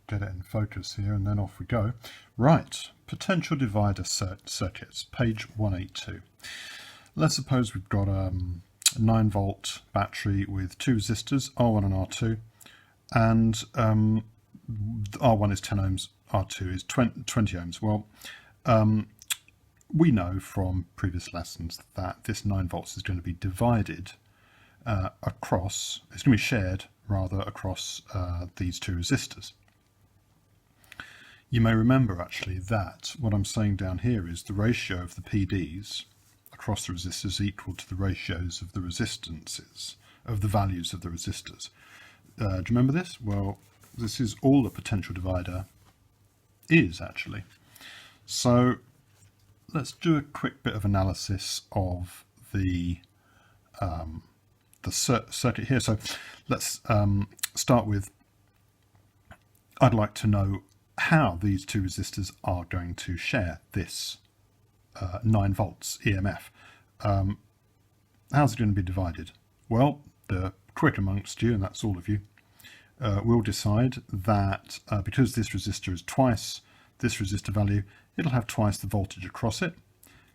get it in focus here, and then off we go. Right, potential divider circuits, page 182. Let's suppose we've got a 9-volt battery with two resistors, R1 and R2, and R1 is 10 ohms, R2 is 20 ohms. Well, we know from previous lessons that this 9 volts is going to be divided across, it's going to be shared rather across these two resistors. You may remember actually that what I'm saying down here is the ratio of the PDs across the resistors equal to the ratios of the resistances, of the values of the resistors. Do you remember this? Well, this is all the potential divider is actually. So let's do a quick bit of analysis of the circuit here. So let's start with, I'd like to know how these two resistors are going to share this 9 volts EMF. How's it going to be divided? Well, the quick amongst you, and that's all of you, will decide that because this resistor is twice this resistor value, it'll have twice the voltage across it,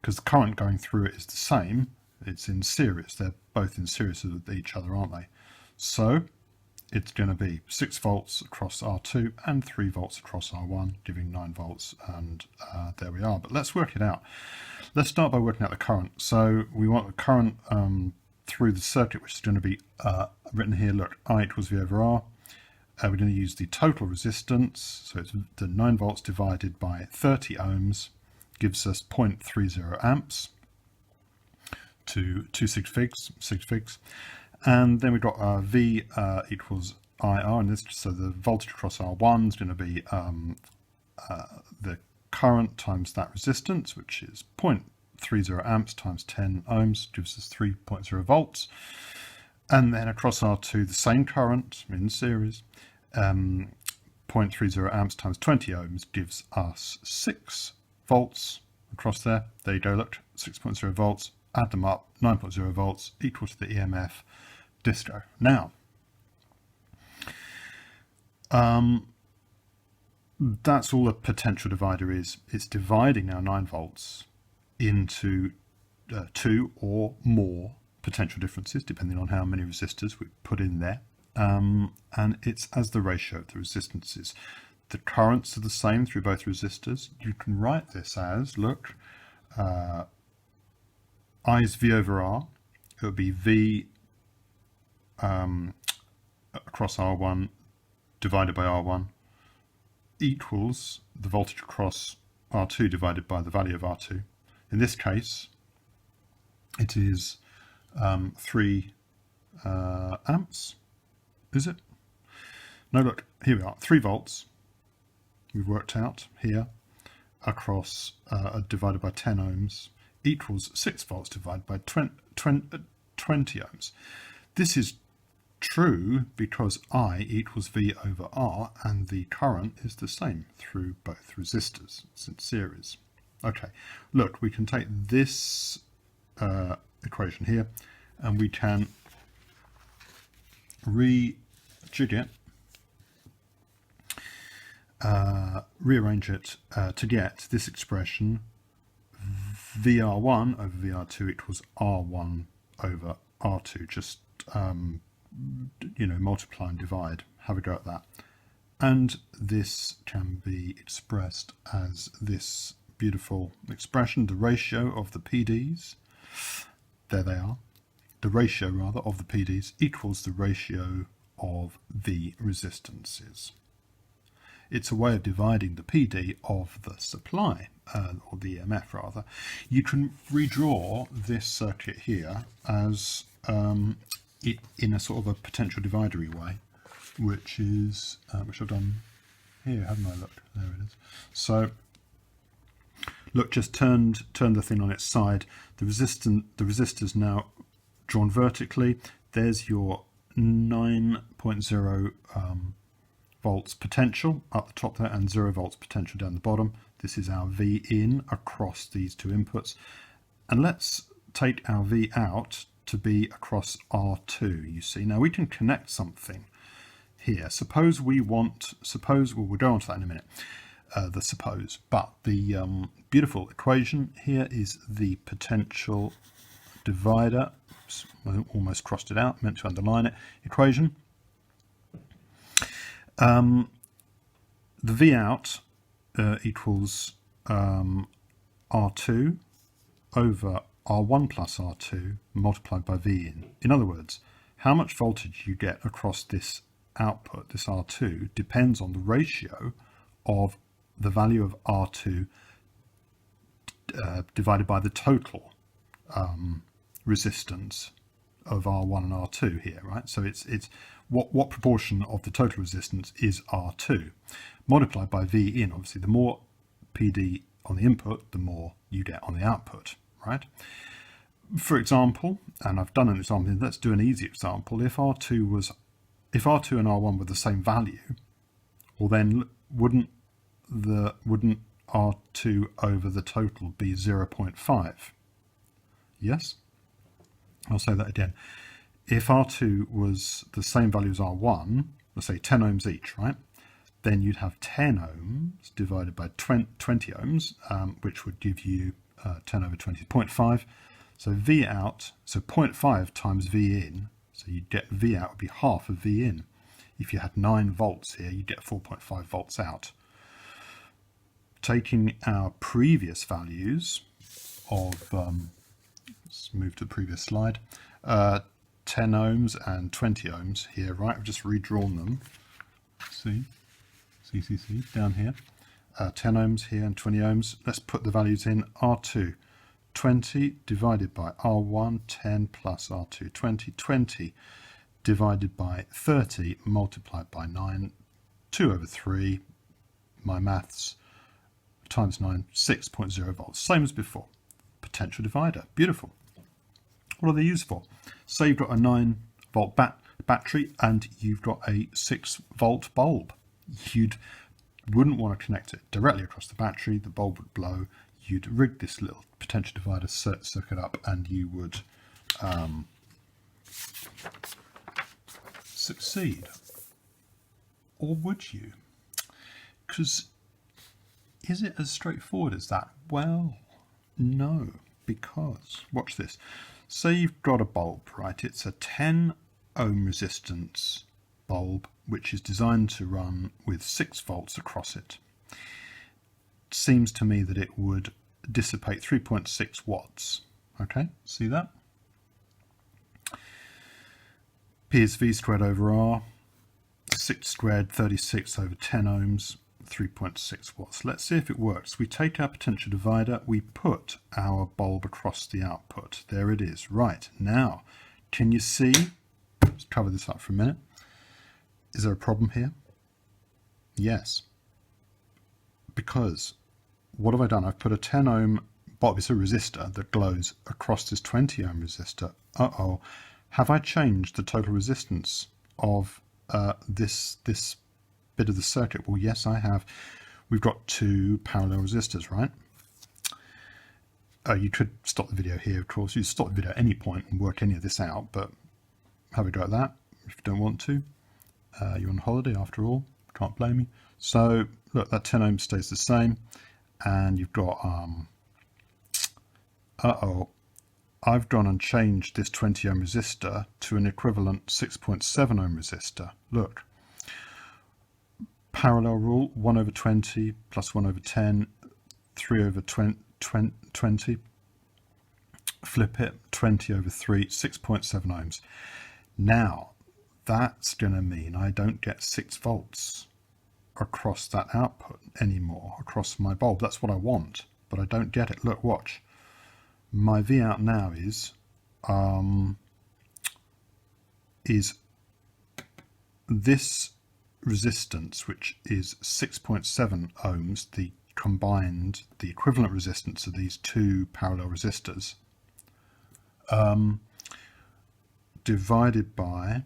because the current going through it is the same. It's in series. They're both in series with each other, aren't they? So it's going to be 6 volts across R2 and 3 volts across R1, giving 9 volts, and there we are. But let's work it out. Let's start by working out the current. So we want the current through the circuit, which is going to be written here, look, I equals V over R. We're going to use the total resistance, so it's the 9 volts divided by 30 ohms, gives us 0.30 amps to 6 figs. And then we've got V equals IR, and this, so the voltage across R1 is going to be the current times that resistance, which is 0.30 amps times 10 ohms, gives us 3.0 volts. And then across R2, the same current in series, 0.30 amps times 20 ohms gives us 6 volts across there. There you go, look, 6.0 volts, add them up, 9.0 volts equal to the EMF disco. Now, that's all a potential divider is. It's dividing our 9 volts into 2 or more potential differences, depending on how many resistors we put in there. And it's as the ratio of the resistances. The currents are the same through both resistors. You can write this as, look, I is V over R. It would be V across R1 divided by R1 equals the voltage across R2 divided by the value of R2. In this case, it is 3 amps, is it? No, look, here we are, 3 volts, we've worked out here, across divided by 10 ohms, equals 6 volts divided by 20 ohms. This is true because I equals V over R, and the current is the same through both resistors. It's in series. Okay, look, we can take this equation here and we can rejig it, rearrange it to get this expression VR1 over VR2 equals R1 over R2. Just multiply and divide, have a go at that. And this can be expressed as this beautiful expression, the ratio of the PDs, there they are, the ratio rather of the PDs equals the ratio of the resistances. It's a way of dividing the PD of the supply, or the EMF rather. You can redraw this circuit here as in a sort of a potential dividery way, which is which I've done here, haven't I? Look, there it is. So look, just turned the thing on its side. The resistor's now drawn vertically. There's your 9.0 volts potential up the top there and 0 volts potential down the bottom. This is our V in across these two inputs. And let's take our V out to be across R2, you see. Now we can connect something here. Suppose we'll go on to that in a minute, the suppose, but the beautiful equation here is the potential divider. Almost crossed it out, meant to underline it, equation. The V out equals R2 over R1 plus R2 multiplied by V in. In other words, how much voltage you get across this output, this R2, depends on the ratio of the value of R2 divided by the total resistance of R1 and R2 here, right? So it's what proportion of the total resistance is R2 multiplied by V in. Obviously, the more PD on the input, the more you get on the output, right? For example, and I've done an example, let's do an easy example. If R2 and R1 were the same value, well then wouldn't R2 over the total be 0.5? Yes? I'll say that again. If R2 was the same value as R1, let's say 10 ohms each, right? Then you'd have 10 ohms divided by 20 ohms, which would give you 10 over 20, 0.5. So V out, so 0.5 times V in, so you'd get V out would be half of V in. If you had 9 volts here, you'd get 4.5 volts out. Taking our previous values of, let's move to the previous slide, 10 ohms and 20 ohms here, right? I've just redrawn them. See, down here. 10 ohms here and 20 ohms. Let's put the values in. R2, 20 divided by R1, 10 plus R2, 20 divided by 30 multiplied by 9, 2 over 3, my maths, times 9, 6.0 volts. Same as before. Potential divider. Beautiful. What are they used for? Say you've got a 9 volt battery and you've got a 6 volt bulb. You wouldn't want to connect it directly across the battery. The bulb would blow. You'd rig this little potential divider circuit up and you would succeed. Or would you? Because is it as straightforward as that? Well, no, because, watch this. Say you've got a bulb, right? It's a 10 ohm resistance bulb, which is designed to run with 6 volts across it. Seems to me that it would dissipate 3.6 watts. Okay, see that? P is V squared over R, 6 squared, 36 over 10 ohms, 3.6 watts. Let's see if it works. We take our potential divider, we put our bulb across the output. There it is. Right, now, can you see? Let's cover this up for a minute. Is there a problem here? Yes. Because what have I done? I've put a 10 ohm bulb, it's a resistor that glows across this 20 ohm resistor. Uh-oh. Have I changed the total resistance of this bit of the circuit? Well, yes, I have. We've got 2 parallel resistors, right? You could stop the video here, of course. You stop the video at any point and work any of this out, but have a go at that if you don't want to. You're on holiday after all, can't blame me. So look, that 10 ohms stays the same, and you've got I've gone and changed this 20 ohm resistor to an equivalent 6.7 ohm resistor. Look, parallel rule, 1 over 20 plus 1 over 10, 3 over 20, flip it, 20 over 3, 6.7 ohms. Now, that's going to mean I don't get 6 volts across that output anymore, across my bulb. That's what I want, but I don't get it. Look, watch. My V out now is this resistance, which is 6.7 ohms, the equivalent resistance of these 2 parallel resistors, divided by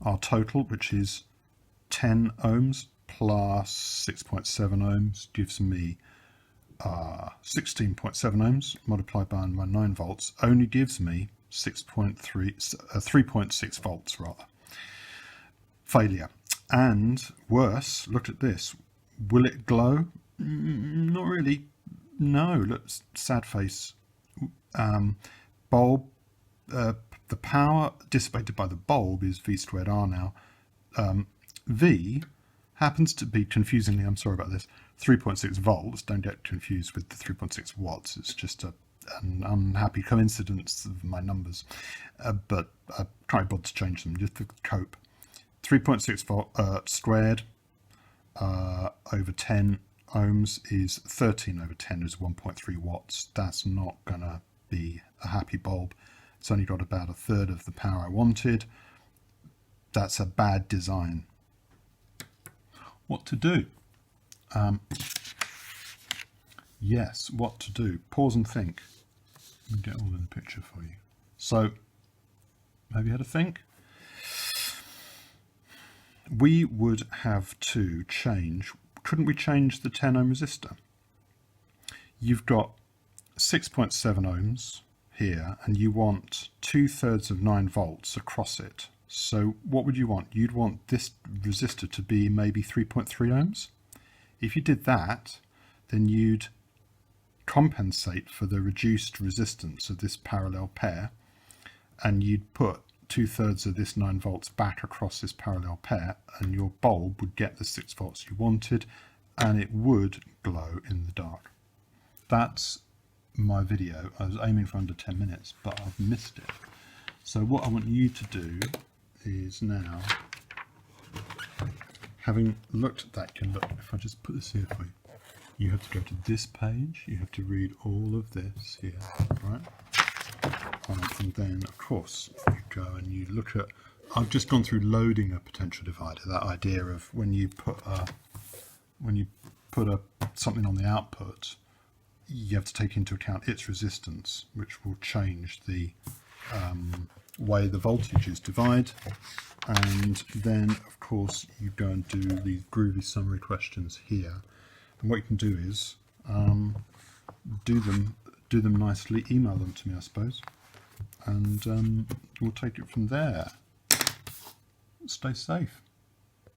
our total, which is 10 ohms plus 6.7 ohms gives me 16.7 ohms multiplied by my 9 volts only gives me 3.6 volts rather. Failure. And worse, look at this. Will it glow? Not really. No, look, sad face. Bulb, the power dissipated by the bulb is V squared R now. V happens to be, confusingly, I'm sorry about this, 3.6 volts. Don't get confused with the 3.6 watts. It's just an unhappy coincidence of my numbers. But I can't bother to change them, just to cope. 3.6 volt squared over 10 ohms is 13 over 10 is 1.3 watts. That's not going to be a happy bulb. It's only got about a third of the power I wanted. That's a bad design. What to do? Yes, what to do? Pause and think. Let me get all in the picture for you. So, have you had a think? We would have to change, couldn't we change the 10 ohm resistor? You've got 6.7 ohms here and you want 2/3 of 9 volts across it. So what would you want? You'd want this resistor to be maybe 3.3 ohms. If you did that, then you'd compensate for the reduced resistance of this parallel pair and you'd put 2/3 of this 9 volts back across this parallel pair and your bulb would get the 6 volts you wanted and it would glow in the dark. That's my video. I was aiming for under 10 minutes, but I've missed it. So what I want you to do is now, having looked at that, you can look, if I just put this here for you, you have to go to this page, you have to read all of this here, right? And then, of course, you go and you look at, I've just gone through loading a potential divider, that idea of when you put something on the output, you have to take into account its resistance, which will change the way the voltages divide. And then, of course, you go and do these groovy summary questions here. And what you can do is do them nicely, email them to me, I suppose, and we'll take it from there. Stay safe.